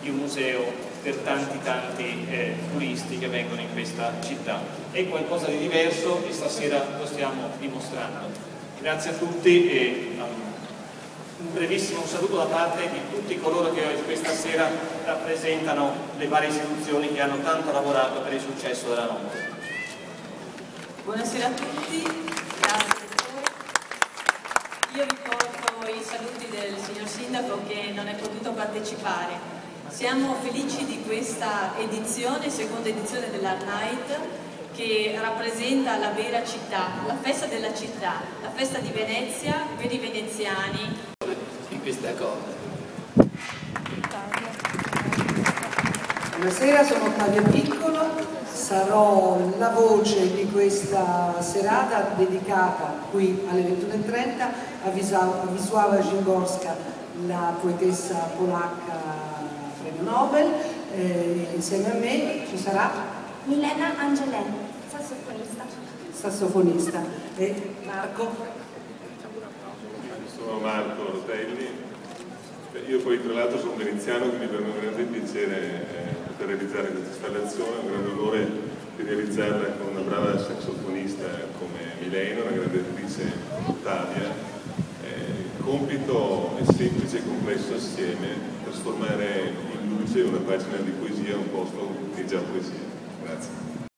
di un museo per tanti turisti che vengono in questa città. È qualcosa di diverso e stasera lo stiamo dimostrando. Grazie a tutti e un brevissimo saluto da parte di tutti coloro che questa sera rappresentano le varie istituzioni che hanno tanto lavorato per il successo della notte. Buonasera a tutti, grazie. Io vi porto i saluti del signor Sindaco che non è potuto partecipare. Siamo felici di questa edizione, seconda edizione dell'Art Night, che rappresenta la vera città, la festa della città, la festa di Venezia per i veneziani. In questa cosa. Buonasera, sono Ottavia Piccolo, sarò la voce di questa serata dedicata qui alle 21:30 a Wisława Szymborska, la poetessa polacca premio Nobel. Insieme a me ci sarà Milena Angelè, sassofonista, e Marco. Sono Marco Rotelli, io poi tra l'altro sono veneziano, quindi per me è un grande piacere poter realizzare questa installazione, è un grande onore di realizzarla con una brava sassofonista come Milena, una grande attrice come Ottavia. Il compito è semplice e complesso assieme, trasformare in luce una pagina di poesia un posto che è già poesia. Grazie.